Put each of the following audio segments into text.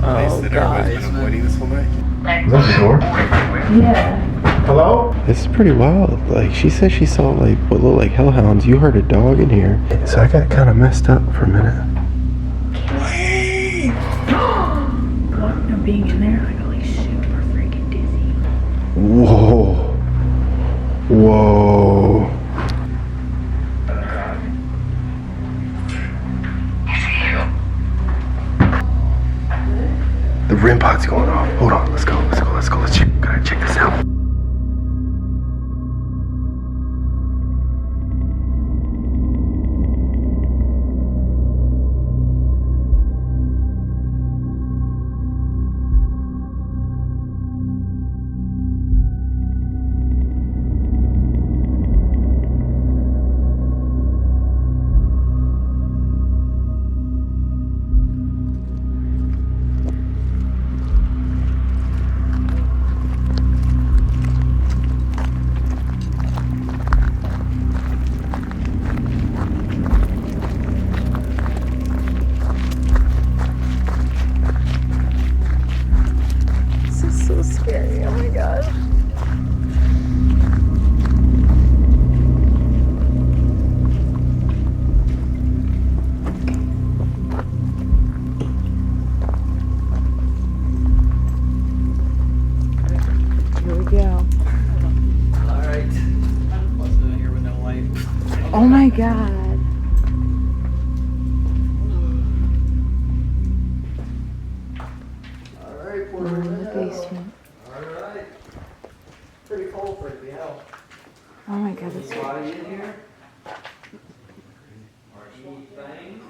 place that everybody's been avoiding this whole night. Is that the door? Yeah. Hello? This is pretty wild. Like, she said she saw, like, what looked like hellhounds. You heard a dog in here. So I got kind of messed up for a minute. Being in there, I got like super freaking dizzy. Whoa. Whoa. The REM pod's going off. Hold on. Let's go. Let's check. Gotta check this out. Scary, oh my god. Here we go. Alright. What's in here with no light? Oh my god. Alright, We're in the basement. Alright. Pretty cold for it to be hell. Oh my god, that's Anybody in here? Anything?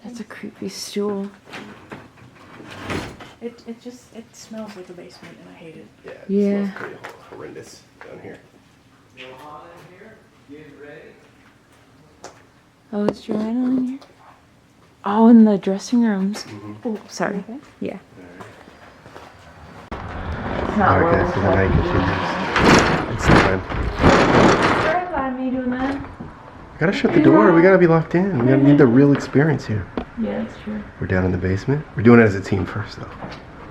that's a creepy stool. It smells like a basement and I hate it. Yeah. It Yeah. smells pretty horrendous down here. You hot in here? Getting ready? Oh, is Joanna in here? Oh, in the dressing rooms. Oh, sorry. Yeah. It's not Alright, guys, so the night continues. It's time. Don't mind me doing that. Gotta shut the door. We gotta be locked in. We gotta need the real experience here. Yeah, that's true. We're down in the basement. We're doing it as a team first, though.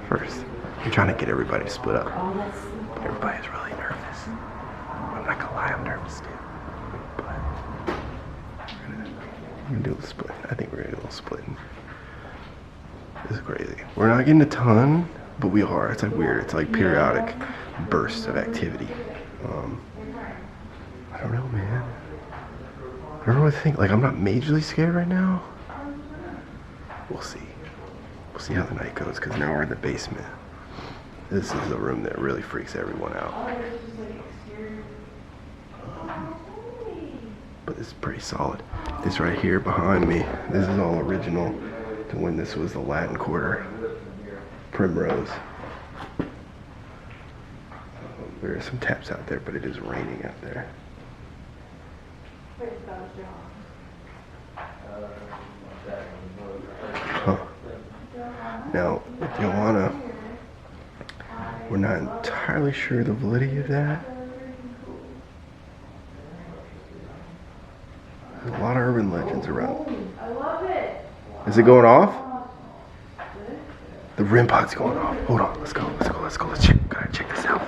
First. We're trying to get everybody to split up. Everybody's really nervous. I'm not gonna lie, I'm nervous too. But we're gonna do a little split. I think we're gonna do a little splitting. This is crazy. We're not getting a ton, but we are. It's like weird. It's like periodic bursts of activity. I don't know, man. I don't really think. Like, I'm not majorly scared right now. We'll see. We'll see how the night goes, because now we're in the basement. This is the room that really freaks everyone out. But this is pretty solid. This right here behind me, this is all original to when this was the Latin Quarter. Primrose. There are some taps out there, but it is raining out there. Huh. Now, with Joanna, we're not entirely sure the validity of that. There's a lot of urban legends around. I love it. Is it going off? The REM pod's going off. Hold on, let's go. Let's check. Gotta check this out.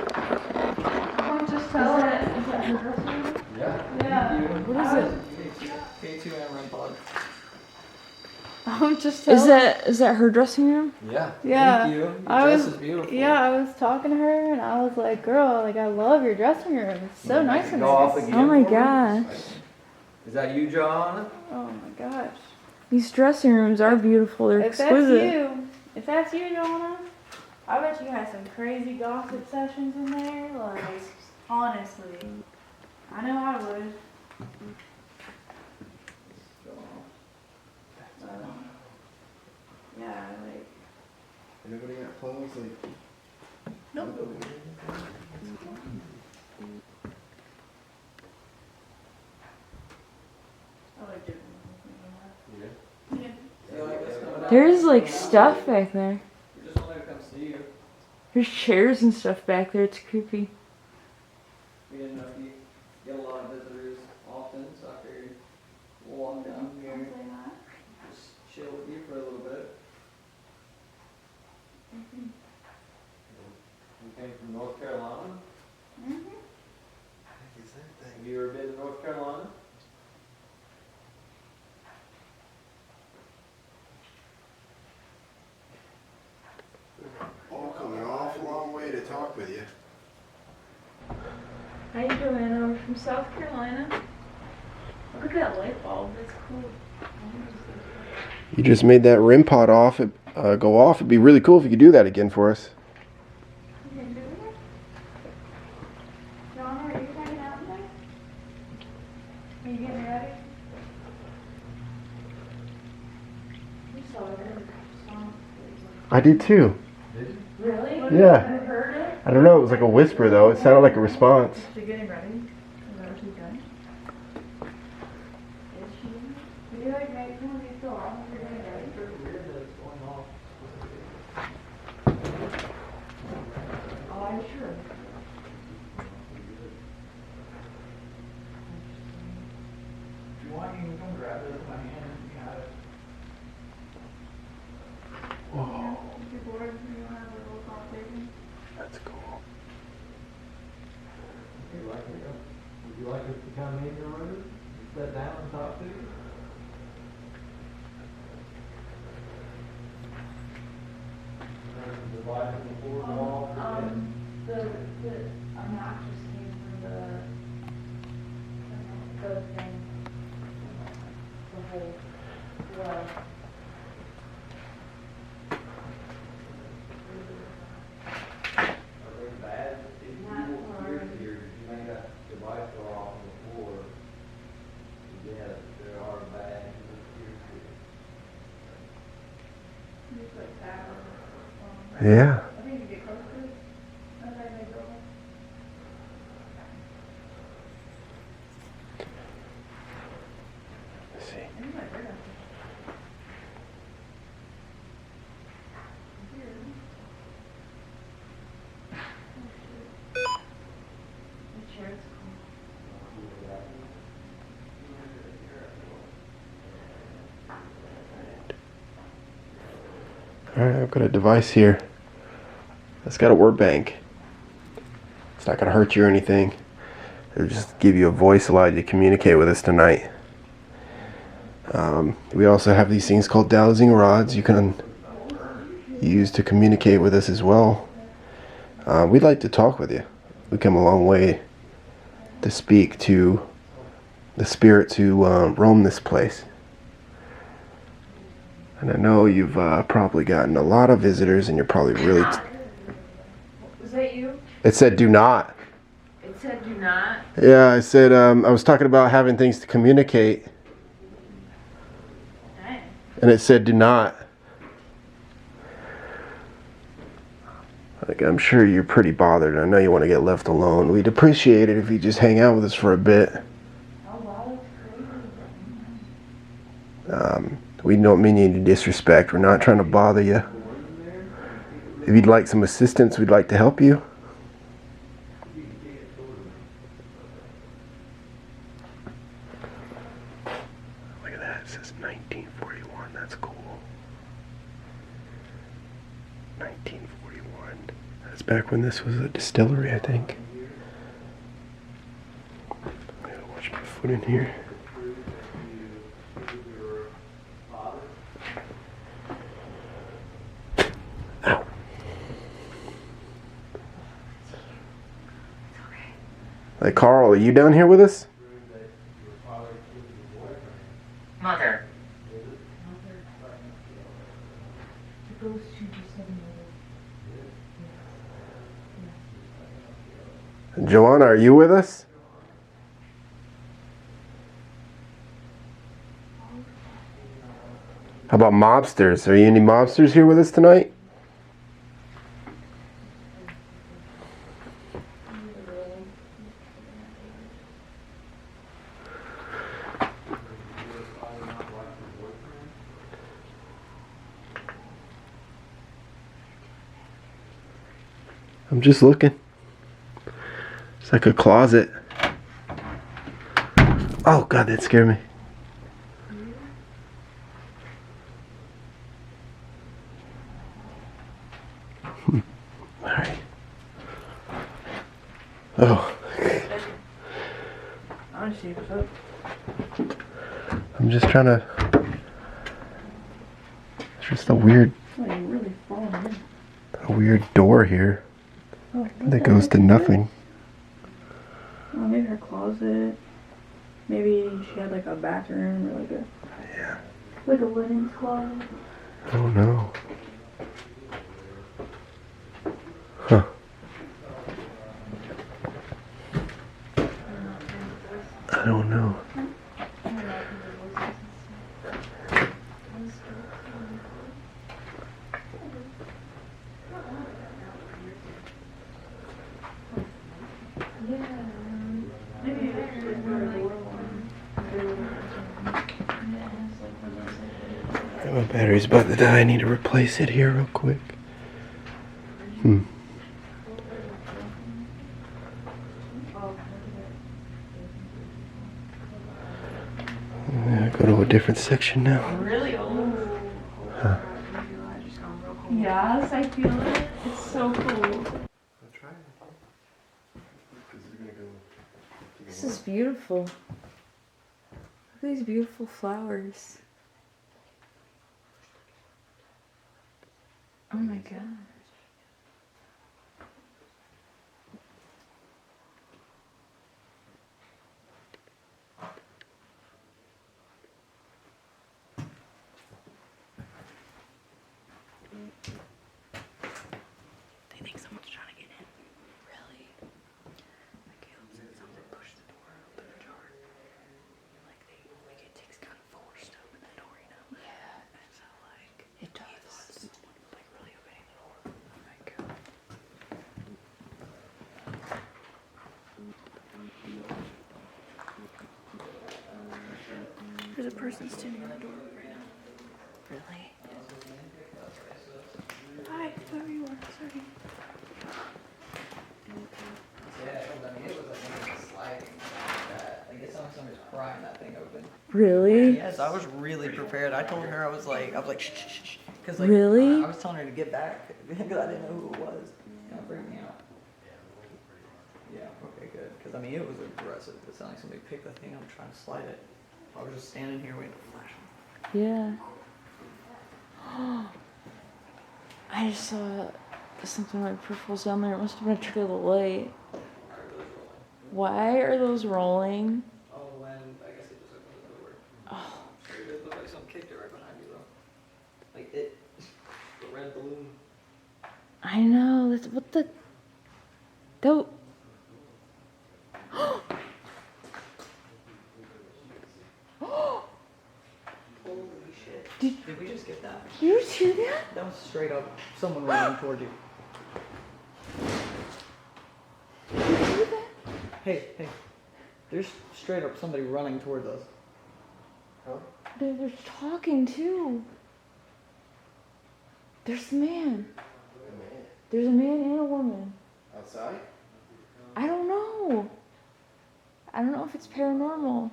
Just tell it. Is that her dressing room? Yeah. What is it? K2M REM pod. Just Is that her dressing room? Yeah. Yeah. Thank you. Your I dress was is beautiful. Yeah, I was talking to her and I was like, girl, like I love your dressing room. It's so nice in Go off there. again Oh my for me? gosh. Is that you, John? Oh my gosh. These dressing rooms are beautiful. They're If exquisite. that's you, Joanna, I bet you had some crazy gossip sessions in there. Like, honestly, I know I would. Yeah, like. Anybody got clothes? Like, Nope. I like doing There's like stuff back there. We just wanted to come see you. There's chairs and stuff back there. It's creepy. We didn't know if you get a lot of visitors often, so I figured We'll walk down here, Don't say that. just chill with you for a little bit. You came from North Carolina? Mm-hmm. Have you ever been to North Carolina? All coming an awful long way to talk with you. How you doing? I'm from South Carolina. Look at that light bulb. That's cool. You just made that rim pot go off. It'd be really cool if you could do that again for us. You can do it? John, are you hanging out in there? Are you getting ready? You saw it. I did too. Really? Yeah. You heard it? I don't know. It was like a whisper though. It sounded like a response. Is she getting ready? Is that what she's doing? Is she? Would you like make one of these go off if you're getting ready? Oh, I'm sure. If you want, you can come grab it with my hand. You got it. Whoa, If you're bored, you want to have a little conversation? that's cool. Would you like us to come in your room, sit down and talk to you? Divide the floor wall. The obnoxious came from the thing, the whole, well. Are they bad? If you walk here, you may got the device go off on the floor. Yes, there are bad. Just like that or, Yeah. I think you get close to it. Okay, they go. Let's see. I think I heard it. Here. Oh, shit. The chair's cool. Alright, I've got a device here. It's got a word bank. It's not gonna hurt you or anything. It'll just give you a voice, allow you to communicate with us tonight. We also have these things called dowsing rods you can use to communicate with us as well. We'd like to talk with you. We come a long way to speak to the spirit to roam this place. And I know you've probably gotten a lot of visitors and you're probably really... Was that you? It said do not. It said do not. Yeah, I said I was talking about having things to communicate. Dang. And it said do not. Like, I'm sure you're pretty bothered. I know you want to get left alone. We'd appreciate it if you just hang out with us for a bit. Oh, wow, that's crazy. We don't mean any disrespect. We're not trying to bother you. If you'd like some assistance, we'd like to help you. Look at that. It says 1941. That's cool. 1941. That's back when this was a distillery, I think. I gotta watch my foot in here. Ow. Hey, Carl, are you down here with us? Mother. It goes to the 7 Joanna, are you with us? How about mobsters? Are you any mobsters here with us tonight? I'm just looking. It's like a closet. Oh God, that scared me. Oh, Honestly, what's up? I'm just trying to. It's just a weird Really falling in. a weird door here Oh, that goes to nothing. Oh, maybe her closet. Maybe she had like a bathroom or like a linens closet. I don't know. Huh. I don't know. My battery's about to die. I need to replace it here real quick. Go to a different section now. Really old. Huh. Yes, I feel it. It's so cool. This is beautiful. Look at these beautiful flowers. Oh my god. They think someone's trying to get in. Really? Like Caleb said, something pushed the door open ajar. Like it takes kind of force to open the door, you know? Yeah. And so like it does. Someone like really opening the door. Oh my god. There's a person standing in the door right now. Really? Hi, whoever you are, sorry. Yeah, I mean, it was like sliding like that. Like it sounded like somebody was prying that thing open. Really? Yes, I was really prepared. I told her I was like shh, shh, shh, because like Really? I was telling her to get back because I didn't know who it was. It freaked me out. Yeah. Okay. Good. Because I mean, it was aggressive. It sounded like somebody picked the thing up trying to slide it. I was just standing here waiting for flash. Yeah. I just saw something like peripherals down there. It must have been a trick of the light. Why are those rolling? Oh, when I guess it just opened the door. Oh, It looked like someone kicked it right behind you though. Like it, the red balloon. I know. That's what the. Don't. Holy shit. Did we just get that? Did you just hear that? That was straight up someone running toward you. Did you hear that? Hey. There's straight up somebody running towards us. Huh? They're talking too. There's a man. There's a man and a woman. Outside? I don't know. I don't know if it's paranormal.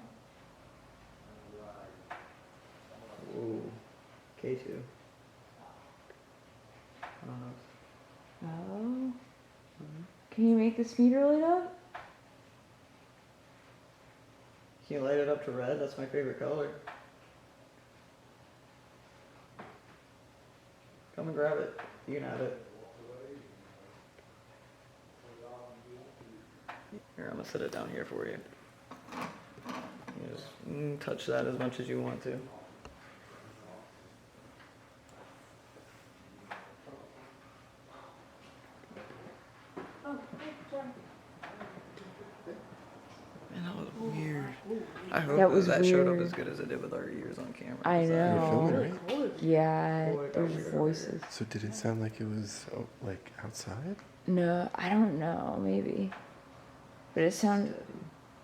Ooh. K2. I don't know. Oh. Can you make this meter light up? Can you light it up to red? That's my favorite color. Come and grab it. You can have it. Here, I'm gonna set it down here for you. You just touch that as much as you want to. Man, that was weird. I hope That was that showed up weird. as good as it did with our ears on camera. I You're know. filming, right? Yeah, Boy, that there's weird. voices. So did it sound like it was like outside? No, I don't know, maybe. But it sounded,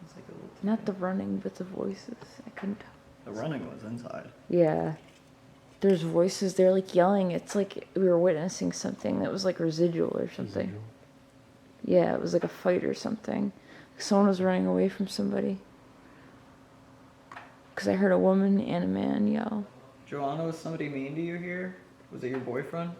It's like a little not the running, but the voices. I couldn't tell. The running was inside. Yeah. There's voices, they're like yelling. It's like we were witnessing something that was like residual or something. Residual. Yeah, it was like a fight or something. Someone was running away from somebody. Because I heard a woman and a man yell. Joanna, was somebody mean to you here? Was it your boyfriend?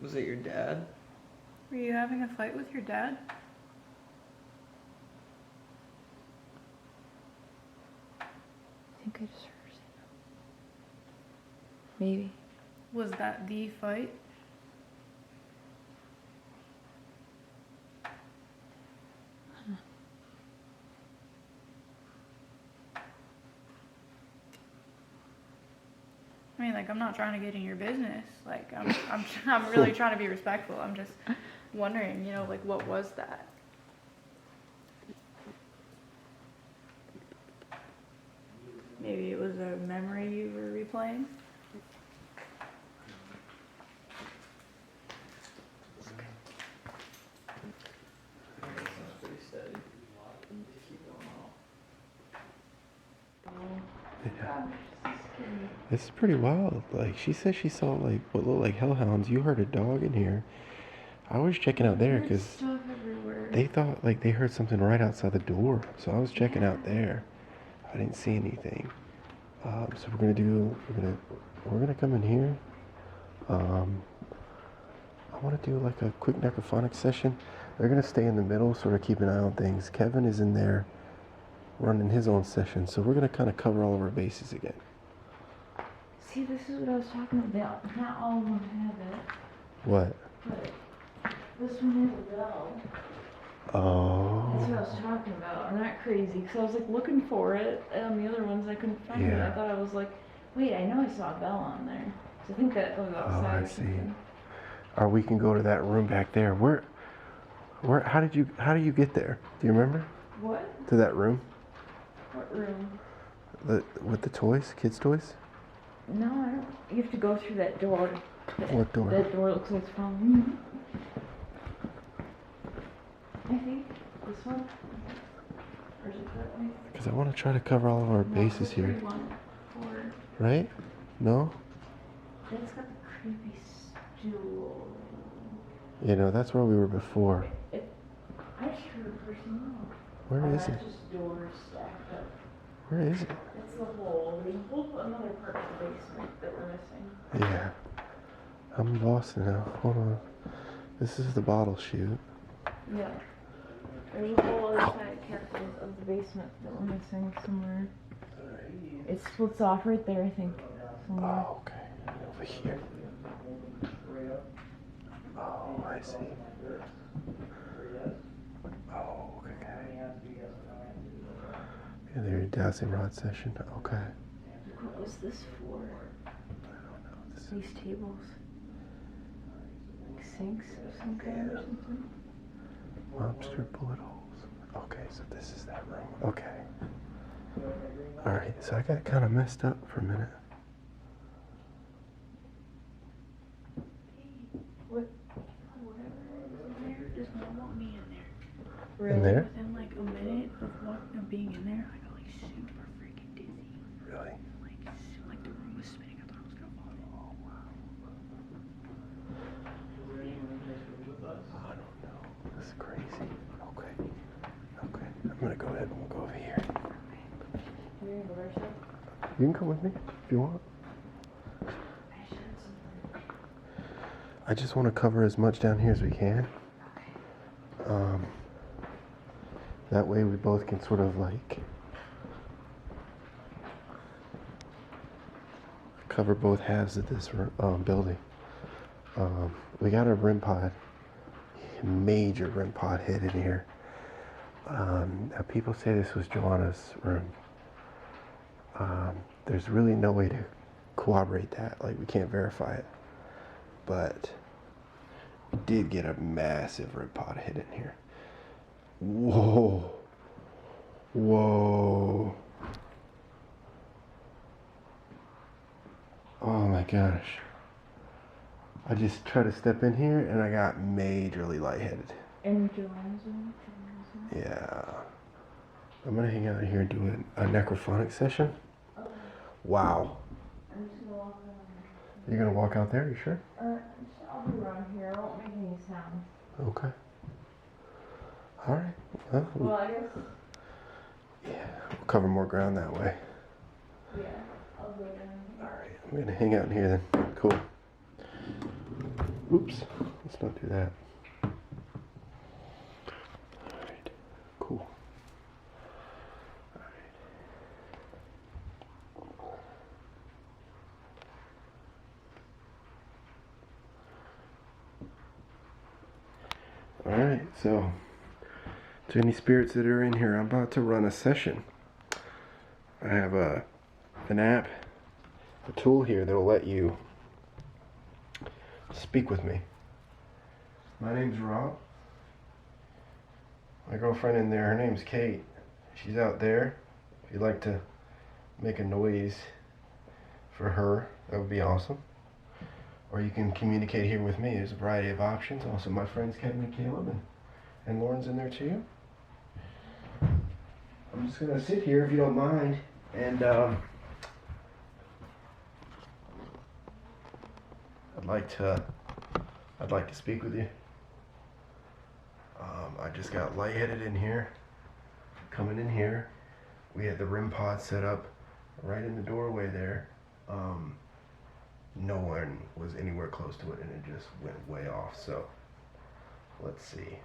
Was it your dad? Were you having a fight with your dad? I think I just heard her say that. Maybe. Was that the fight? I mean, like, I'm not trying to get in your business. Like, I'm really trying to be respectful. I'm just wondering, you know, like, what was that? Maybe it was a memory you were replaying? Sounds pretty steady. Keep going on. Yeah. It's pretty wild. Like, she said she saw, like, what looked like hellhounds. You heard a dog in here. I was checking out there because Stuff everywhere. they thought, like, they heard something right outside the door. So I was checking out there. I didn't see anything. So we're gonna come in here. I want to do like a quick necrophonic session. They're gonna stay in the middle, sort of keep an eye on things. Kevin is in there running his own session, so we're gonna kind of cover all of our bases again. See, this is what I was talking about. Not all of them have it, What? but this one has a bell. That's what I Oh. was talking about. I'm not crazy, because I was like looking for it, and the other ones I couldn't find it. Yeah. I thought I was like, wait, I know I saw a bell on there. So I think that goes outside I or see. something. Or we can go to that room back there. Where? How do you get there? Do you remember? What? To that room? What room? With the toys, kids' toys? No, I don't. You have to go through that door. What door? That door looks like it's following. I think this one. Or is it that way? Because I want to try to cover all of our bases No, here. 1, 4. Right? No? That's got the creepy stool. You know, that's where we were before. I just heard a person move. Where is That's it? just doors stacked up. Where is it? That's the hole. There's a whole another part of the basement that we're missing. Yeah. I'm lost now. Hold on. This is the bottle chute. Yeah. There's a whole other side characters of the basement that we're missing somewhere. It splits off right there, I think. Somewhere. Oh, okay. Over here. Oh, I see. Oh, okay. Yeah, their dowsing rod session. Okay. What was this for? I don't know. This is These tables. Like sinks of some kind or something? lobster bullet holes. Okay, so this is that room. Okay. Alright, so I got kind of messed up for a minute. What? Whatever is in there does not want me in there. In there? Within like a minute of being in there, I got like super freaking dizzy. Really? Like the room was spinning. I thought I was gonna fall. Oh wow. I don't know. This is crazy. Okay. Okay. I'm gonna go ahead and we'll go over here. You're gonna go there, sir? You can come with me if you want. I should have something. I just want to cover as much down here as we can. That way we both can sort of like cover both halves of this building. We got a REM pod, major REM pod hit in here. Now people say this was Joanna's room. There's really no way to corroborate that. Like, we can't verify it. But we did get a massive REM pod hit in here. Whoa. Whoa. Oh my gosh. I just tried to step in here and I got majorly lightheaded. In Joanne's room? Yeah. I'm gonna hang out here and do a necrophonic session. Okay. Wow. I'm just gonna walk around. You're gonna walk out there, you sure? I'll be around here. I won't make any sound. Okay. Alright. Well, Well, I guess, yeah, we'll cover more ground that way. yeah, I'll go down here. Alright, I'm gonna hang out in here then. Cool. Oops, let's not do that. Alright, cool. Alright, so to any spirits that are in here, I'm about to run a session. I have an app, a tool here that will let you speak with me. My name's Rob. My girlfriend in there, her name's Kate. She's out there. If you'd like to make a noise for her, that would be awesome. Or you can communicate here with me. There's a variety of options. Also, my friends Kevin and Caleb and Lauren's in there too. I'm just gonna sit here if you don't mind, and I'd like to speak with you. I just got lightheaded in here. Coming in here, we had the REM pod set up right in the doorway there. No one was anywhere close to it, and it just went way off. So let's see.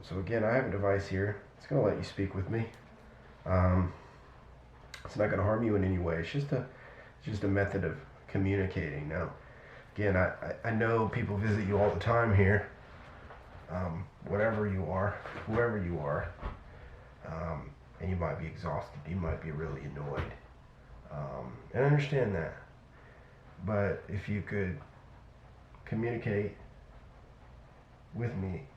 So again, I have a device here. It's going to let you speak with me. It's not going to harm you in any way. It's just a method of communicating. Now, again, I know people visit you all the time here. Whatever you are, whoever you are, and you might be exhausted. You might be really annoyed. And I understand that. But if you could communicate with me,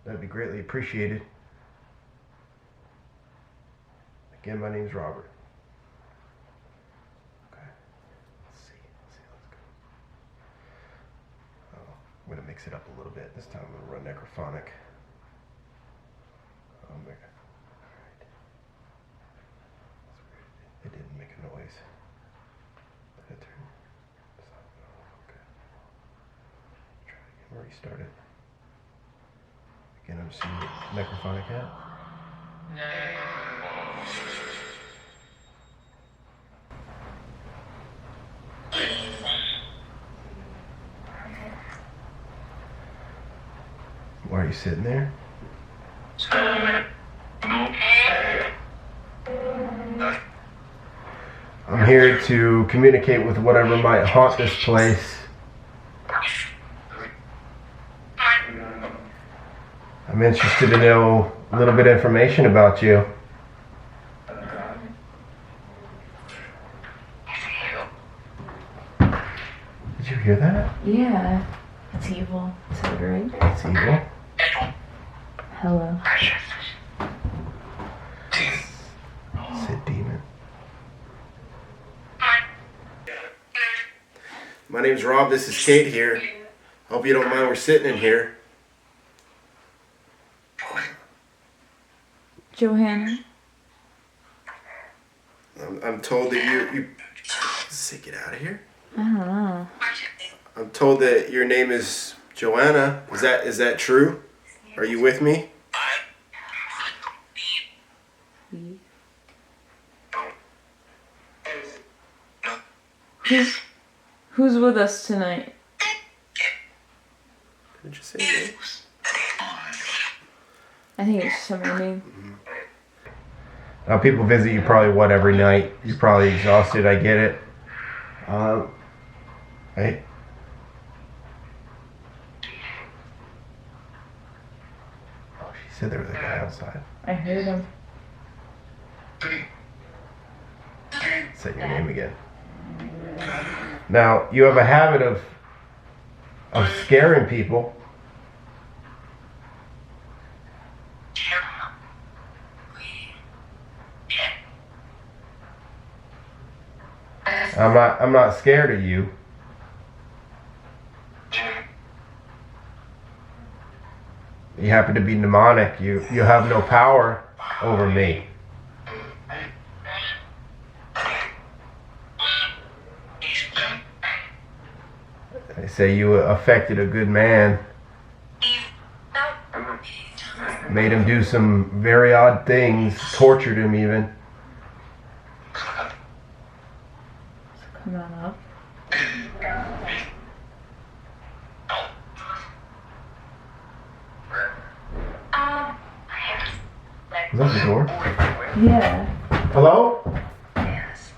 that'd be greatly appreciated. Again, my name's Robert. Okay. Let's see. Let's go. Oh, I'm going to mix it up a little bit. This time I'm going to run necrophonic. Oh my God. Alright. It didn't make a noise. Did it turn? Okay. Try it again. Restart it. Again, I'm seeing the necrophonic app. Why are you sitting there? I'm here to communicate with whatever might haunt this place. I'm interested to know a little bit of information about you. Did you hear that? Yeah. It's evil. Is that right? It's evil. Hello. Sit, demon. My name's Rob. This is Kate here. Hope you don't mind we're sitting in here. Johanna. I'm told that you say get out of here. I don't know. I'm told that your name is Joanna. Is that true? Are you with me? Who's with us tonight? Did you say that? I think it's somebody name. Now people visit you probably every night. You're probably exhausted. I get it. Hey. Oh, she said there was a guy outside. I heard him. Say your name again. Now you have a habit of scaring people. I'm not scared of you. You happen to be demonic. You have no power over me. They say you affected a good man. Made him do some very odd things. Tortured him even. Come on up. Is that the door? Yeah. Hello? Yes.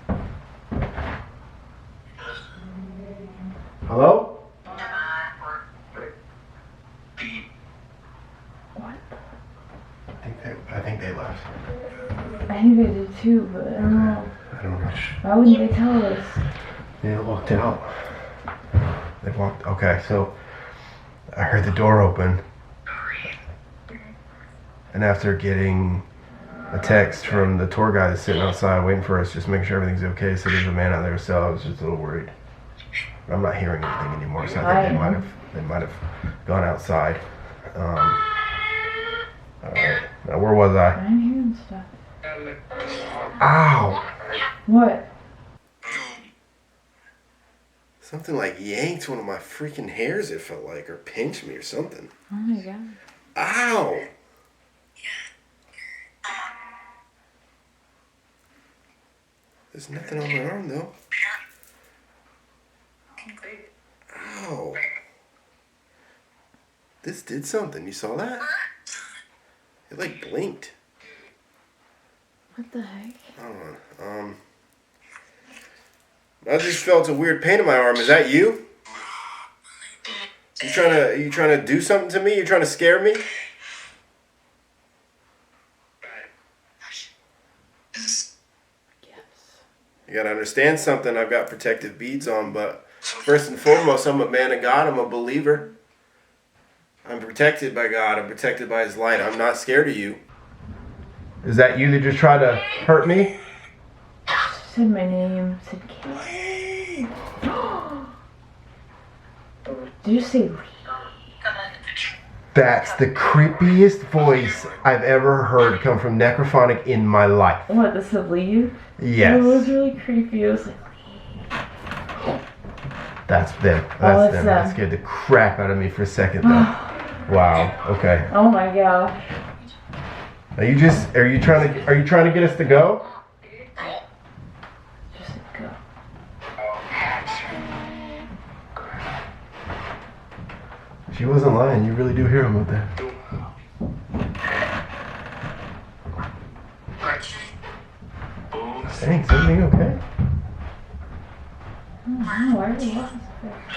Hello? What? I think they left. I think they did too, but I don't know. I don't know. Why wouldn't they tell us? They walked out. They walked. Okay, so I heard the door open. And after getting a text from the tour guide that's sitting outside waiting for us, just making sure everything's okay, so there's a man out there, so I was just a little worried. But I'm not hearing anything anymore, so I think they might have gone outside. Alright. Now where was I? I'm hearing stuff. Ow! What? Something like yanked one of my freaking hairs, it felt like, or pinched me or something. Oh my god. Ow! There's nothing on my arm though. Ow. This did something. You saw that? It like blinked. What the heck? Hold on. I just felt a weird pain in my arm. Is that you? Are you trying to do something to me? You trying to scare me? Yes. You gotta understand something. I've got protective beads on, but first and foremost, I'm a man of God. I'm a believer. I'm protected by God. I'm protected by His light. I'm not scared of you. Is that you that just tried to hurt me? Said my name. Said Kate. Did you say? That's the creepiest voice I've ever heard come from Necrophonic in my life. What? This is leave? Yes. It was really creepy. It was like. That's them. That's them. them. That scared the crap out of me for a second though. Wow. Okay. Oh my gosh. Are you trying to get us to go? Just go. She wasn't lying. You really do hear him up there. Thanks. Everything okay? Oh, why are you walking so fast?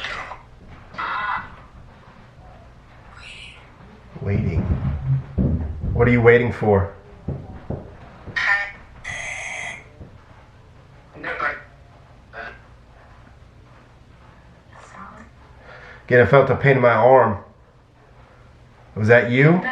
Waiting. What are you waiting for? Again, I felt a pain in my arm. Was that you?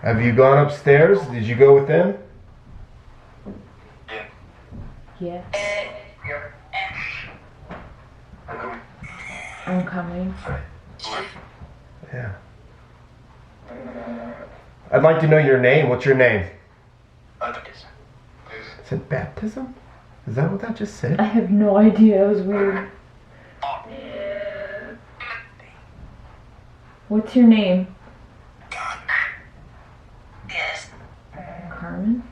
Have you gone upstairs? Did you go with them? Yeah. I'm coming. Yeah. I'd like to know your name. What's your name? Is it baptism? Is that what that just said? I have no idea. It was weird. What's your name? Carmen?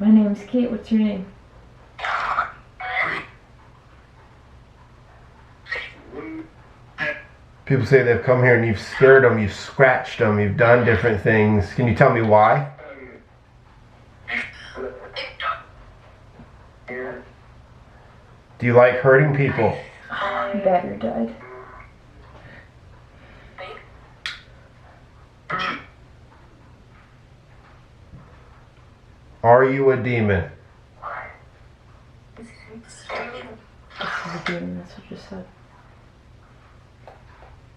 My name's Kate. What's your name? People say they've come here and you've scared them, you've scratched them, you've done different things. Can you tell me why? Do you like hurting people? Better died. Are you a demon? This is a demon. That's what you said.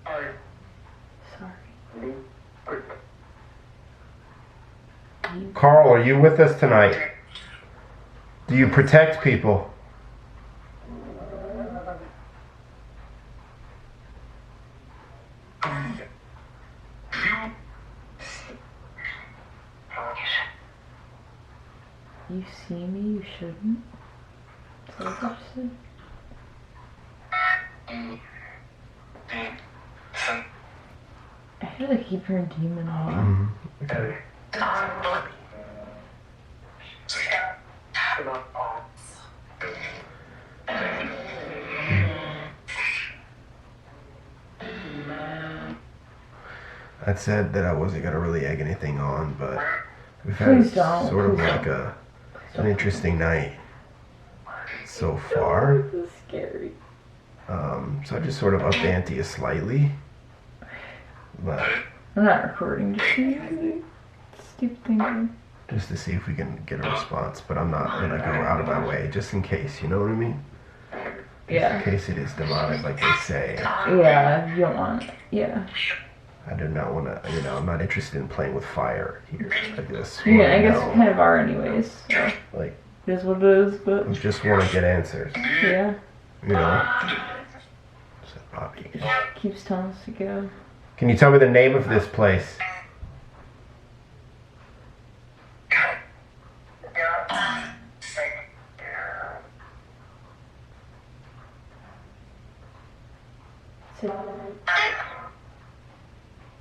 Sorry. Carl, are you with us tonight? Do you protect people? You see me, you shouldn't. Is that what you said? I feel like I keep hearing demon on. I said that I wasn't gonna really egg anything on, but we've had Please don't. sort of Please like an interesting night so far. This is scary. So I just sort of upped the ante slightly, but I'm not recording. Just stupid thinking. just to see if we can get a response. But I'm not gonna go out of my way just in case. You know what I mean? Yeah. In case it is demonic, like they say. Yeah. You don't want. Yeah. I do not want to. You know, I'm not interested in playing with fire here. I just Yeah. I wanna guess know, you kind of are, anyways. So. like, It is what it is, but I just want to get answers. yeah. You know. So Bobby, Keeps telling us to go. can you tell me the name of this place?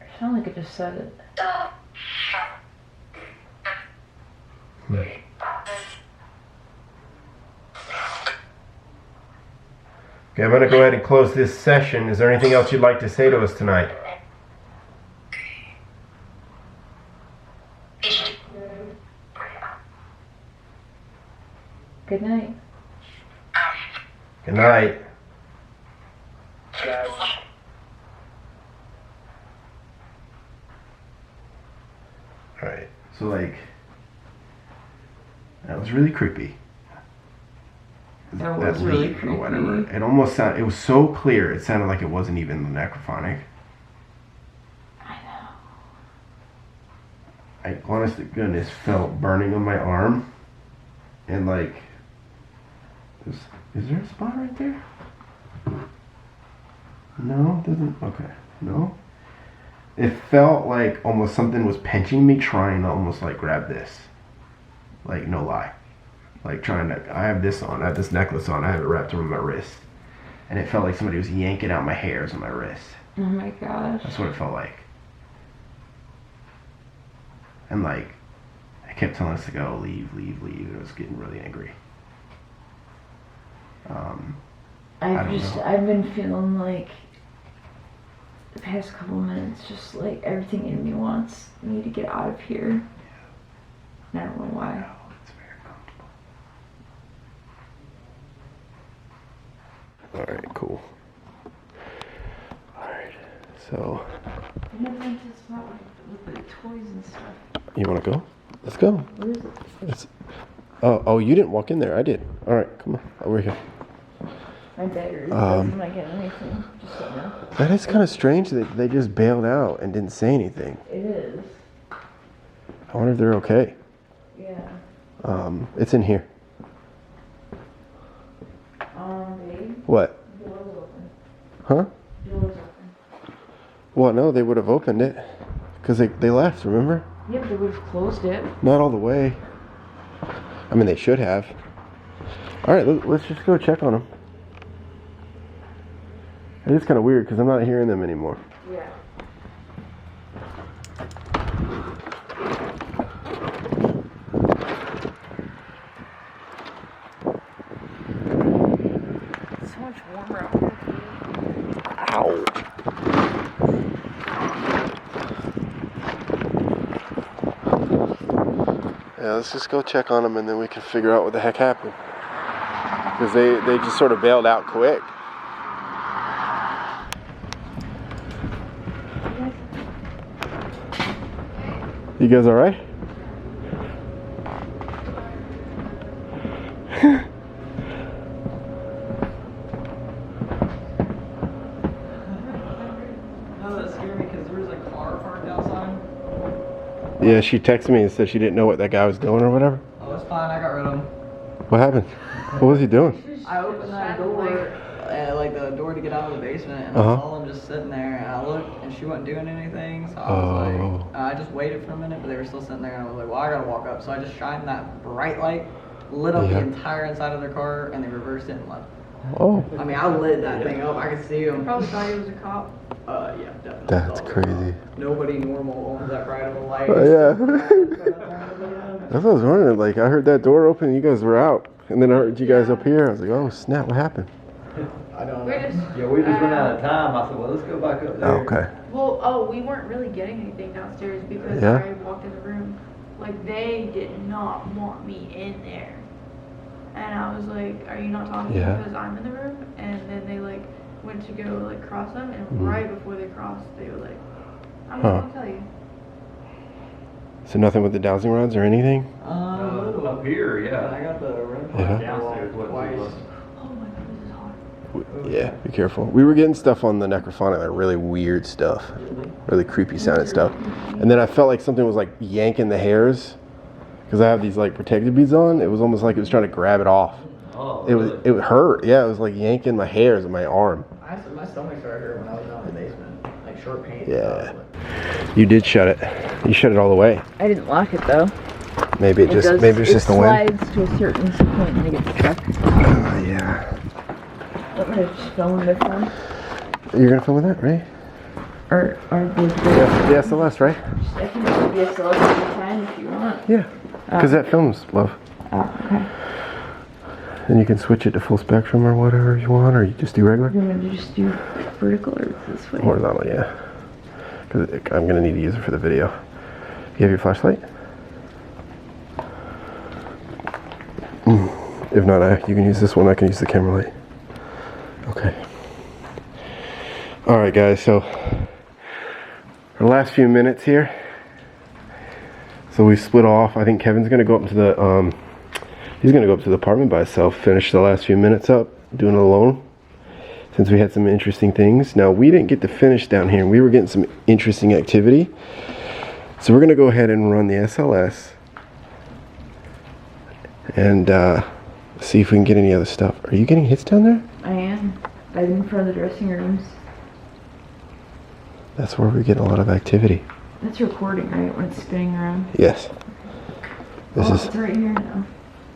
It sounded like it just said it. Okay, I'm gonna go ahead and close this session. Is there anything else you'd like to say to us tonight? Good night. Good night. Alright, so like, that was really creepy. That was really lead creepy. or whatever. It almost sounded, it was so clear, it sounded like it wasn't even the necrophonic. I know. I honest to goodness felt burning on my arm. And like, is there a spot right there? No, doesn't, okay, no. It felt like almost something was pinching me, trying to almost like grab this. Like, no lie. Like trying to, I have this on, I have this necklace on, I have it wrapped around my wrist. And it felt like somebody was yanking out my hairs on my wrist. Oh my gosh. That's what it felt like. And like, I kept telling us to go, leave, leave, leave. And I was getting really angry. I don't know. I've been feeling like the past couple minutes, just like everything in me wants me to get out of here. And I don't know why. No, it's very comfortable. Alright, cool. Alright, so. I never went to the spot with the toys and stuff. You wanna go? Let's go. What is it? It's, oh, you didn't walk in there. I did. Alright, come on. Over here. My battery doesn't like get anything. Just so you know. That is kind of strange that they just bailed out and didn't say anything. It is. I wonder if they're okay. Yeah. It's in here. Babe, What? door's open. Huh? Door's open. Well, no, they would have opened it. Because they left, remember? Yeah, but they would have closed it. Not all the way. I mean, they should have. Alright, let's just go check on them. It is kind of weird because I'm not hearing them anymore. Yeah. It's so much warmer out here. Ow! Yeah, let's just go check on them and then we can figure out what the heck happened. Because they just sort of bailed out quick. You guys alright? No, that scared me because there was a car parked outside. Yeah, she texted me and said she didn't know what that guy was doing or whatever. Oh, it's fine. I got rid of him. What happened? What was he doing? I opened that door, like the door to get out of the basement, and Uh-huh. I saw them just sitting there. And I looked, and she wasn't doing anything. So I was Oh. like, I just waited for a minute, but they were still sitting there, and I was like, well, I gotta walk up. So I just shined that bright light, lit up Yeah. the entire inside of their car, and they reversed it and left. Oh. I mean, I lit that thing up. I could see him. Probably thought he was a cop. Yeah, definitely. That's thought it was crazy. Nobody normal owns that bright of a light. Yeah. That's what I was wondering. Like, I heard that door open and you guys were out. And then I heard you guys up here. I was like, oh, snap, what happened? I don't know. We're just, Yeah, we just ran out of time. I said, well, let's go back up there. Oh, okay. well, we weren't really getting anything downstairs because Yeah? I walked in the room. Like, they did not want me in there. And I was like, are you not talking Yeah. because I'm in the room? And then they, like, went to go, like, cross them. And right before they crossed, they were like, I'm not going to tell you. So nothing with the dowsing rods or anything? Up here, yeah. I got the rim Yeah. Downstairs, what Oh my god, this is hard. Yeah, be careful. We were getting stuff on the necrophonic, like really weird stuff. Really creepy sounding stuff. And then I felt like something was like yanking the hairs. Because I have these like protective beads on. It was almost like it was trying to grab it off. Oh, It hurt. Yeah, it was like yanking my hairs on my arm. My stomach started hurting when I was down in the basement. Like short pain. Yeah. You did shut it. You shut it all the way. I didn't lock it though. Maybe it just maybe it's just the wind. It slides to a certain point and it gets stuck. Yeah. I'm gonna just film this one. You're gonna film with that, right? Or the Yeah, Celeste, right? I can just be a celeb anytime if you want. Yeah. Because that films, love. Oh, okay. And you can switch it to full spectrum or whatever you want, or you just do regular. You want me to just do vertical or this way? Horizontal, yeah. Because I'm gonna need to use it for the video. You have your flashlight? If not, you can use this one. I can use the camera light. Okay. All right, guys. So our last few minutes here. So we split off. I think Kevin's gonna go up to the he's gonna go up to the apartment by himself. Finish the last few minutes up, doing it alone. Since we had some interesting things. Now we didn't get to finish down here. We were getting some interesting activity. So we're gonna go ahead and run the SLS and see if we can get any other stuff. Are you getting hits down there? I am. Right in front of the dressing rooms. That's where we're getting a lot of activity. That's recording, right? When it's spinning around. Yes. This is It's right here now.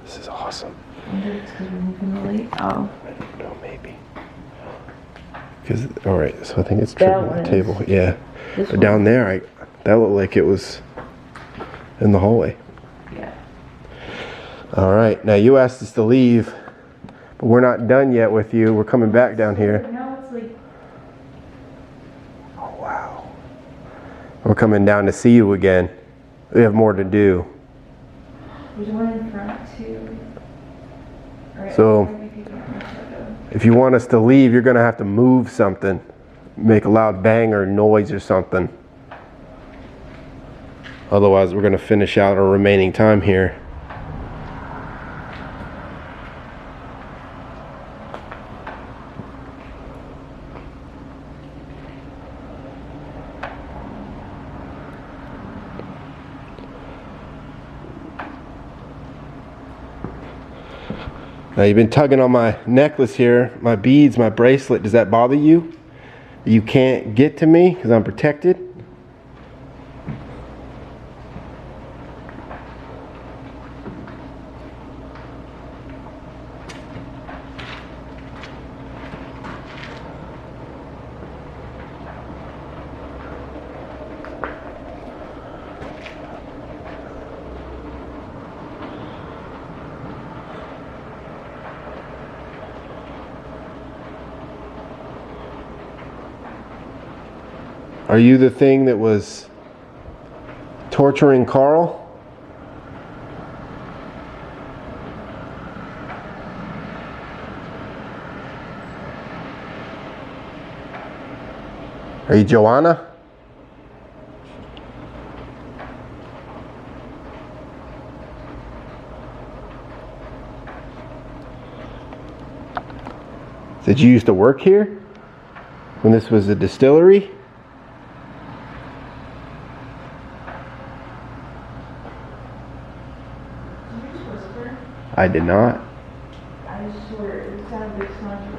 this is awesome. I wonder if it's because we're moving the light. Oh. I don't know, maybe. Because all right, so I think it's That tripping one the is- table. Yeah. This But one. down there, that looked like it was in the hallway. Yeah. All right, now you asked us to leave, but we're not done yet with you. We're coming back down here. Now it's like. Oh, wow. We're coming down to see you again. We have more to do. There's one in front too. Alright, So- maybe people aren't gonna go. If you want us to leave, you're going to have to move something. Make a loud bang or noise or something. Otherwise, we're going to finish out our remaining time here. Now you've been tugging on my necklace here, my beads, my bracelet. Does that bother you? You can't get to me because I'm protected? Are you the thing that was torturing Carl? Are you Joanna? Did you used to work here? When this was a distillery? Did you just whisper? I did not. I swear, it sounded like someone.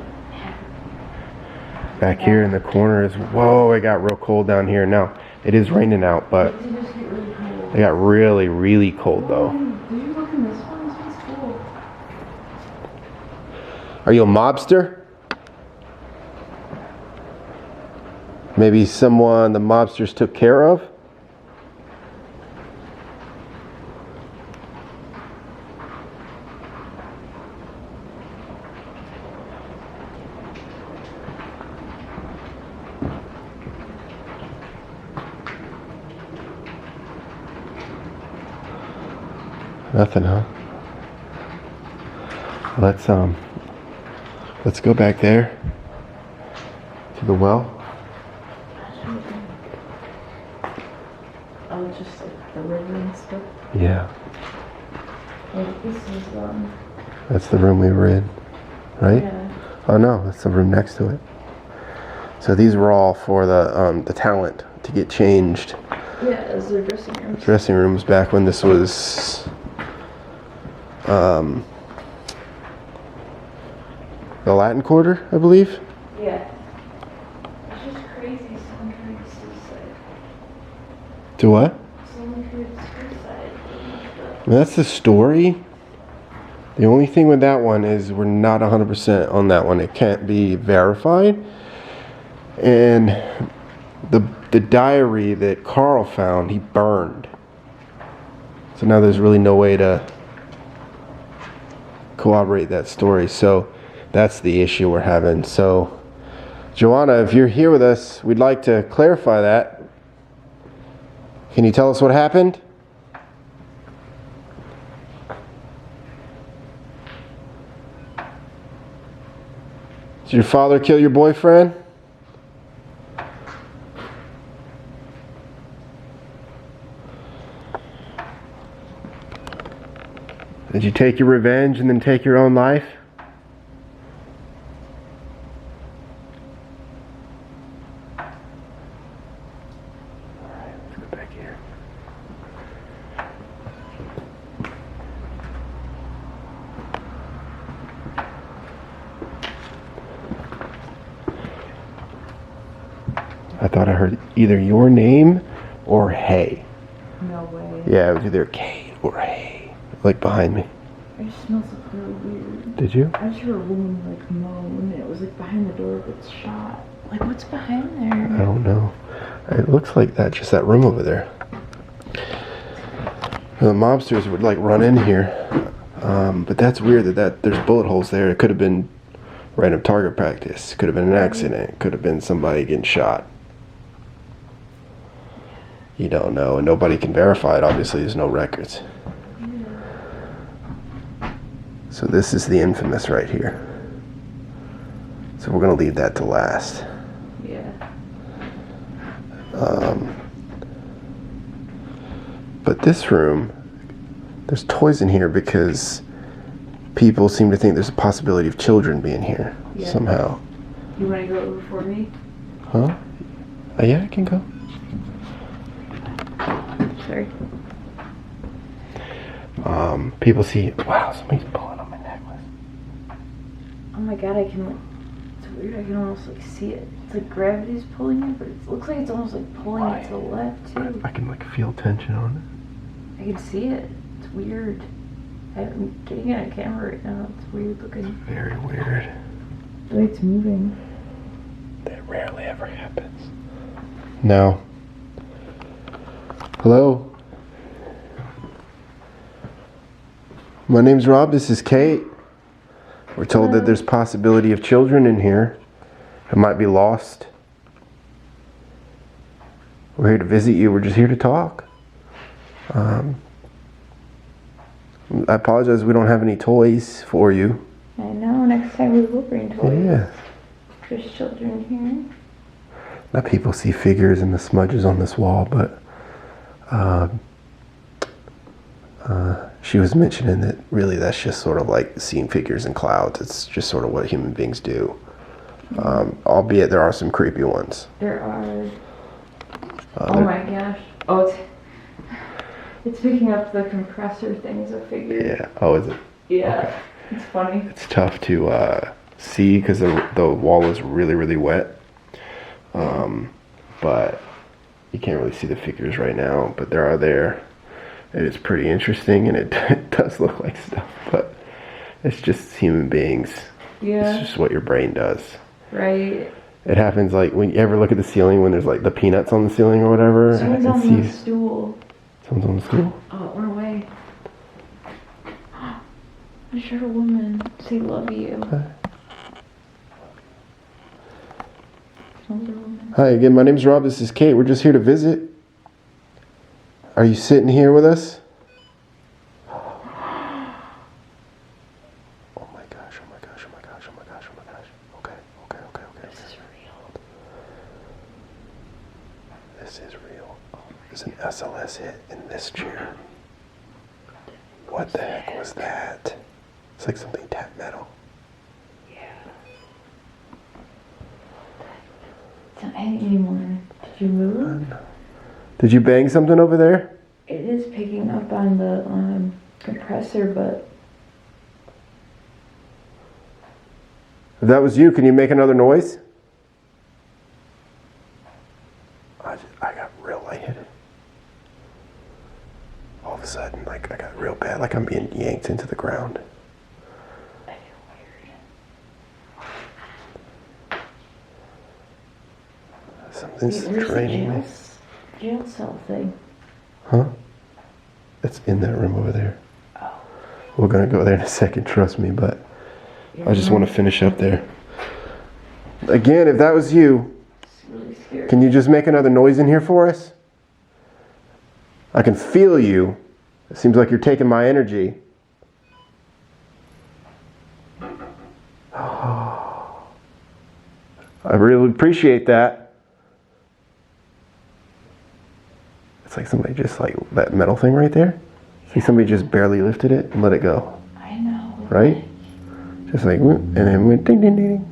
Back here in the corner is, whoa, it got real cold down here. Now, it is raining out, but Did it just get really cold? it got really, really cold though. Did you look in this one? This one's cool. Are you a mobster? Maybe someone the mobsters took care of? Nothing, huh? Let's go back there to the well. Oh, just like the river and stuff. Yeah, Like this is that's the room we were in, right? yeah. Oh no, that's the room next to it. So these were all for the talent to get changed. Yeah, as their dressing rooms. Dressing rooms back when this was the Latin Quarter, I believe. Yeah. It's just crazy someone committed suicide. To what? Someone committed suicide. I mean, that's the story. The only thing with that one is we're not 100% on that one. It can't be verified. And the diary that Carl found, he burned. So now there's really no way to corroborate that story. So that's the issue we're having. So Joanna, if you're here with us, we'd like to clarify that. Can you tell us what happened? Did your father kill your boyfriend? Did you take your revenge and then take your own life? Alright, let's go back here. I thought I heard either your name or hey. No way. Yeah, it was either Kate or hey. Like behind me. It just smells like real weird. Did you? I just heard a woman like moan and it was like behind the door but it's shot. Like what's behind there? I don't know. It looks like that, just that room over there. The mobsters would like run in here. But that's weird that there's bullet holes there. It could have been random target practice. Could have been an accident. Could have been somebody getting shot. You don't know, and nobody can verify it. Obviously, there's no records. So this is the infamous right here. So we're gonna leave that to last. Yeah. But this room, there's toys in here because people seem to think there's a possibility of children being here somehow. You wanna go over for me? Huh? Yeah, I can go. Sorry. People see, wow, somebody's pulling on my necklace. Oh my god, I can like, it's weird, I can almost like see it. It's like gravity's pulling it, but it looks like it's almost like pulling it to the left too. I can like feel tension on I can see it. It's weird. I'm getting it on camera right now. It's weird looking. it. Very weird. The way it's moving. That rarely ever happens. No. Hello? My name's Rob, this is Kate. We're told that there's possibility of children in here who might be lost. We're here to visit you, we're just here to talk. I apologize we don't have any toys for you. I know, next time we will bring toys. Yeah. There's children here. Now people see figures and the smudges on this wall, but she was mentioning that really that's just sort of like seeing figures in clouds. It's just sort of what human beings do. Albeit there are some creepy ones. There are. Oh my gosh. Oh, it's picking up the compressor things, I figured. Yeah. Oh, is it? Yeah. Okay. It's funny. It's tough to see because the wall is really, really wet. But you can't really see the figures right now, but they are there. It is pretty interesting, and it does look like stuff, but it's just human beings It's Yeah. just what your brain does. Right. It happens like when you ever look at the ceiling when there's like the peanuts on the ceiling or whatever. Someone's and on the stool. Someone's on the stool. Oh, it went away. I heard a woman say love you. Older woman. Hi again, my name's Rob. This is Kate. We're just here to visit. Are you sitting here with us? Oh my gosh, oh my gosh, oh my gosh, oh my gosh, oh my gosh. Okay. This is real. This is real. There's an SLS hit in this chair. What the heck was that? It's like something tapped metal. It's not hitting anymore. Did you move? Did you bang something over there? It is picking up on the compressor, but If that was you, can you make another noise? I got real lightheaded. All of a sudden, like I got real bad, like I'm being yanked into the ground. I feel weird. Something's Where's the draining me. jail cell thing? Huh? It's in that room over there. Oh. We're gonna go there in a second, trust me, but I just want to finish up there. Again, if that was you, It's really scary. can you just make another noise in here for us? I can feel you. It seems like you're taking my energy. I really appreciate that. It's like somebody just like that metal thing right there. See, somebody just barely lifted it and let it go. I know. Right? Just like, whoop, and then went ding, ding, ding.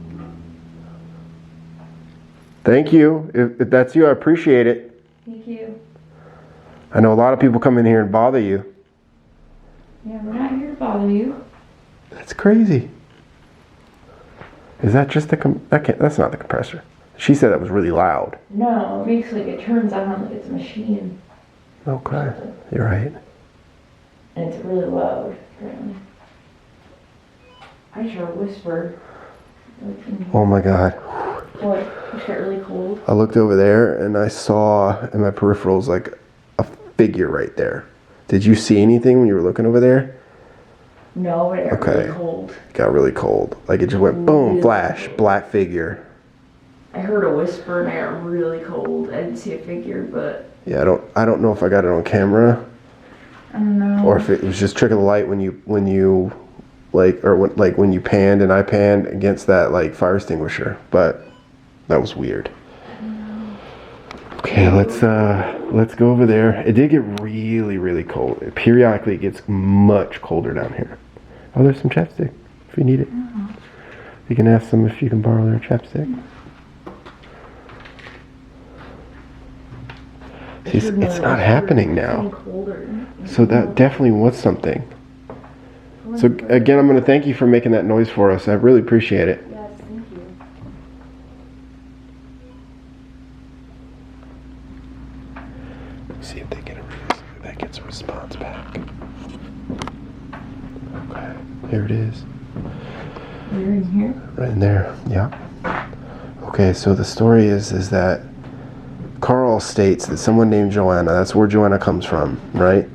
Thank you. If that's you, I appreciate it. Thank you. I know a lot of people come in here and bother you. Yeah, we're not here to bother you. That's crazy. Is that just the that's not the compressor. She said that was really loud. No, it makes like it turns on like it's a machine. Okay, you're right. And it's really loud, apparently. I sure whispered. Oh my God. What? It got really cold. I looked over there and I saw in my peripherals like a figure right there. Did you see anything when you were looking over there? No, but it got Okay. really cold. It got really cold. Like it just went boom, Really flash, cold. black figure. I heard a whisper and I got really cold. I didn't see a figure, but Yeah, I don't know if I got it on camera I don't know. or if it was just trick of the light when you like or when you panned and I panned against that like fire extinguisher, but that was weird. Okay, let's go over there. It did get really cold. Periodically it gets much colder down here. Oh, there's some chapstick if you need it. You can ask them if you can borrow their chapstick. See, it's not happening now. So that definitely was something. So again, I'm going to thank you for making that noise for us. I really appreciate it. Yes, thank you. See if they get that gets a response back. Okay, here it is. You're in here? Right in there, yeah. Okay, so the story is that Carl states that someone named Joanna, that's where Joanna comes from, right?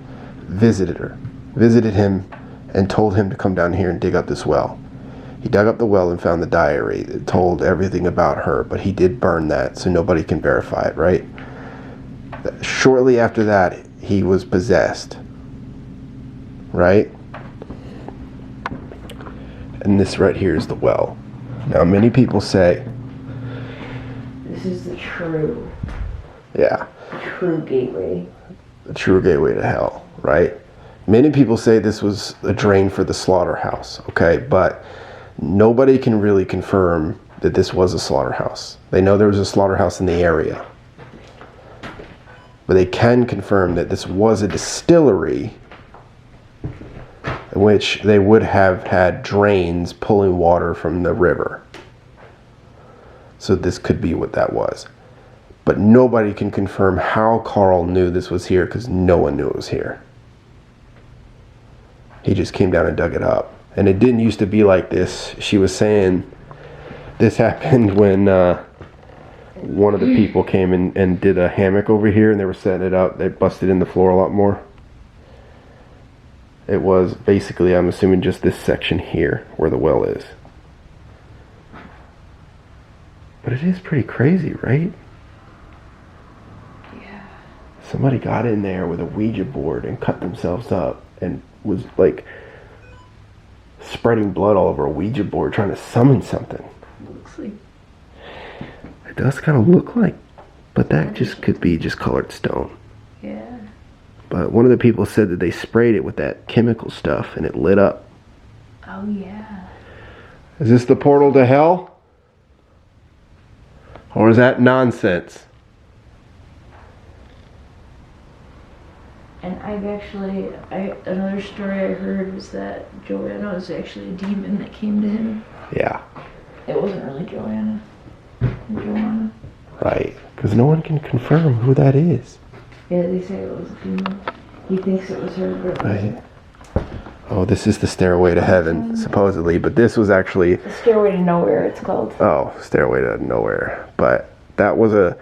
Visited him and told him to come down here and dig up this well. He dug up the well and found the diary that told everything about her, but he did burn that so nobody can verify it, right? Shortly after that, he was possessed, right? And this right here is the well. Now, many people say, This is the true gateway. the true gateway to hell, right? Many people say this was a drain for the slaughterhouse, okay? But nobody can really confirm that this was a slaughterhouse. They know there was a slaughterhouse in the area. But they can confirm that this was a distillery in which they would have had drains pulling water from the river. So this could be what that was. But nobody can confirm how Carl knew this was here because no one knew it was here. He just came down and dug it up. And it didn't used to be like this. She was saying this happened when one of the people came in and did a hammock over here, and they were setting it up. They busted in the floor a lot more. It was basically, I'm assuming, just this section here where the well is. But it is pretty crazy, right? Yeah. Somebody got in there with a Ouija board and cut themselves up and was like spreading blood all over a Ouija board trying to summon something. Looks like. It does kind of look like, but that just could be just colored stone. Yeah. But one of the people said that they sprayed it with that chemical stuff and it lit up. Oh yeah. Is this the portal to hell? Or is that nonsense? And another story I heard was that Joanna was actually a demon that came to him. Yeah, It wasn't really Joanna. Joanna. right. Because no one can confirm who that is. Yeah, they say it was a demon. He thinks it was her, but Right. Oh, this is the stairway to heaven, supposedly. But this was actually, the Stairway to Nowhere, it's called. oh, stairway to nowhere. But that was a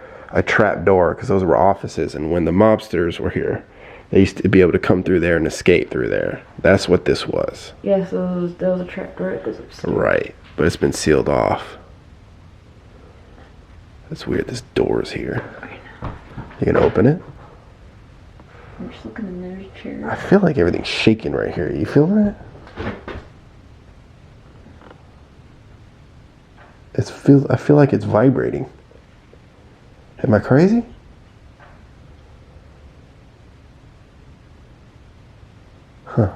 trap door because those were offices. And when the mobsters were here, they used to be able to come through there and escape through there. That's what this was. Yeah, so that was a trap door that goes upstairs. Right. But it's been sealed off. That's weird. This door's here. You gonna open it? I'm just looking in there's a chair. I feel like everything's shaking right here. You feel that? I feel like it's vibrating. Am I crazy? Huh.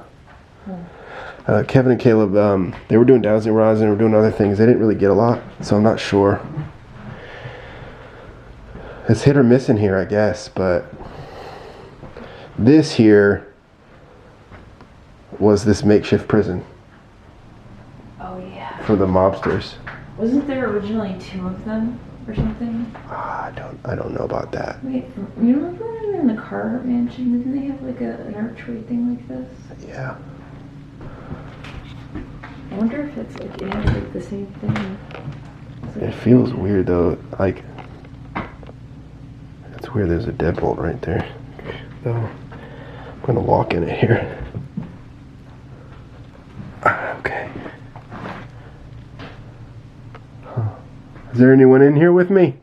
Kevin and Caleb, they were doing dowsing rods and they were doing other things. They didn't really get a lot, so I'm not sure. It's hit or miss in here, I guess, but this here was this makeshift prison Oh yeah. for the mobsters. Wasn't there originally 2 of them or something? I don't know about that. Wait, you remember when we were in the Carhart mansion? Didn't they have like an archway thing like this? Yeah. I wonder if it's like it has like the same thing. It feels weird though. Like, it's weird. There's a deadbolt right there. So I'm gonna walk in it here. Okay. Huh. Is there anyone in here with me?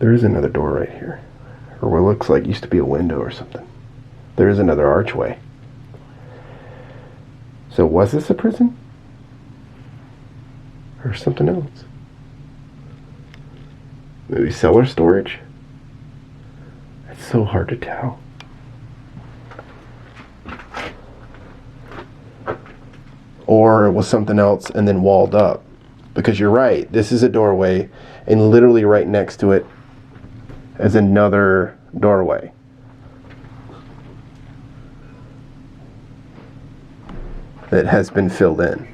There is another door right here, or what looks like used to be a window or something. There is another archway. So was this a prison? Or something else? Maybe cellar storage? It's so hard to tell. Or it was something else and then walled up. Because you're right, this is a doorway, and literally right next to it is another doorway. That has been filled in.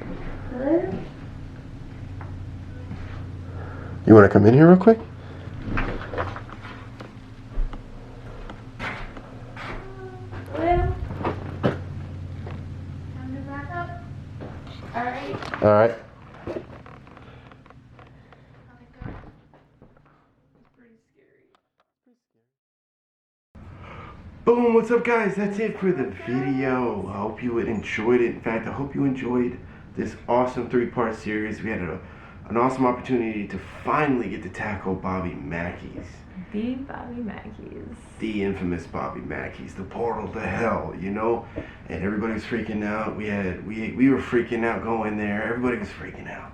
Hello? You want to come in here real quick? Hello? Time to back up? Alright. All right. Boom, what's up guys? That's it for the video. I hope you enjoyed it. In fact, I hope you enjoyed this awesome 3-part series. We had an awesome opportunity to finally get to tackle Bobby Mackey's. The Bobby Mackey's. The infamous Bobby Mackey's, the portal to hell, you know? And everybody was freaking out. We were freaking out going there. Everybody was freaking out.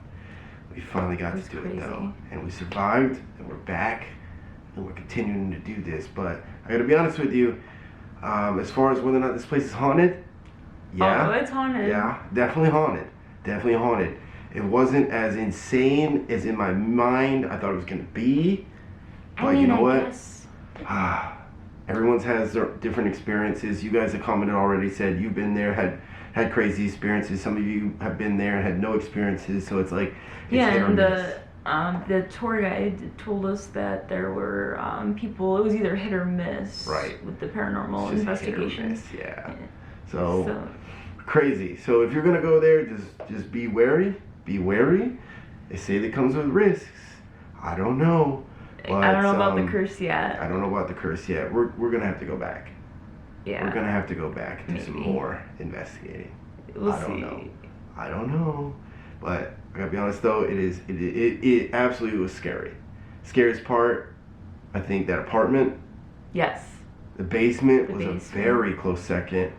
We finally got to do it though. And we survived, and we're back, and we're continuing to do this. But I gotta be honest with you, as far as whether or not this place is haunted, yeah. Oh, it's haunted. Yeah, definitely haunted. Definitely haunted. It wasn't as insane as in my mind I thought it was gonna be. But you know what? Everyone's has their different experiences. You guys have commented already, said you've been there, had crazy experiences. Some of you have been there and had no experiences. So it's like, it's hit or miss. The tour guide told us that there were people, it was either hit or miss Right. with the paranormal It's just hit or investigation. miss, yeah. So crazy. So if you're gonna go there, just be wary. Be wary. They say that comes with risks. I don't know. But, I don't know about the curse yet. I don't know about the curse yet. We're gonna have to go back. Yeah. We're gonna have to go back and do some Maybe. more investigating. We'll I don't see. know. I don't know. But I gotta be honest though, it absolutely was scary. Scariest part, I think that apartment, Yes. the basement The was a basement. very close second.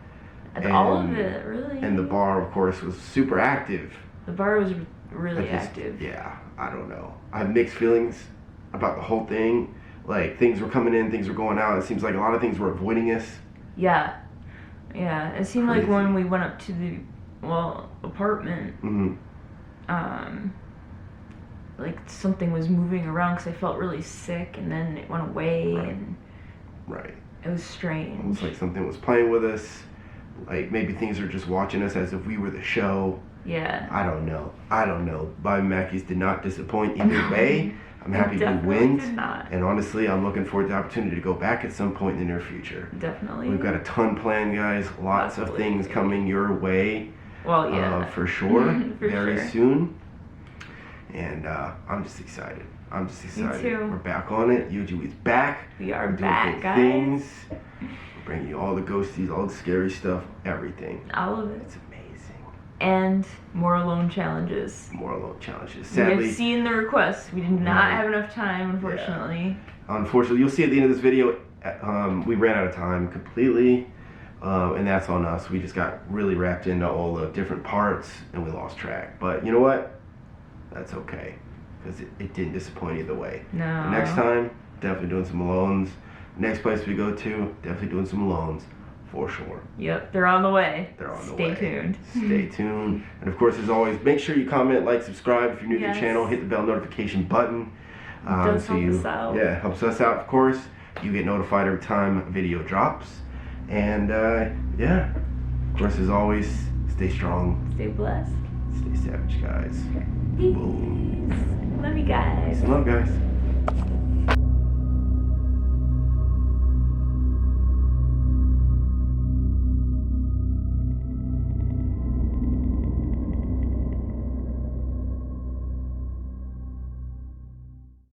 And all of it, really. And the bar, of course, was super active. The bar was really I just- active. Yeah, I don't know. I have mixed feelings about the whole thing. Like, things were coming in, things were going out. It seems like a lot of things were avoiding us. Yeah. Yeah. It seemed like Crazy. when we went up to the apartment, Hmm. like something was moving around because I felt really sick, and then it went away, Right. and Right. it was strange. Almost like something was playing with us. Like, maybe things are just watching us as if we were the show. Yeah. I don't know. Bobby Mackey's did not disappoint either way. I'm happy we Definitely win. did not. And honestly, I'm looking forward to the opportunity to go back at some point in the near future. Definitely. We've got a ton planned, guys. Lots of Absolutely. things coming your way. Well, yeah. For sure. For very sure. soon. And I'm just excited. too. We're back on it. Yuji is back. We are We're doing back, big guys. things. We're bringing you all the ghosties, all the scary stuff, everything. All of it. It's amazing. And more alone challenges. More alone challenges. We have Sadly, seen the requests. We did not Right. have enough time, unfortunately. unfortunately, you'll see at the end of this video, we ran out of time completely. And that's on us. We just got really wrapped into all the different parts and we lost track. But you know what? That's okay. Because it didn't disappoint either way. No. The next time, definitely doing some Alones. Next place we go to, definitely doing some Alones for sure. Yep, they're on the way. They're on the Stay way. tuned. Stay tuned. And of course, as always, make sure you comment, like, subscribe. If you're new to Yes. the channel, hit the bell notification button. Does help us out. Yeah, helps us out, of course. You get notified every time a video drops. And yeah, of course, as always, stay strong, Stay blessed. stay savage, guys. Boom. Love you guys. Peace and love, guys.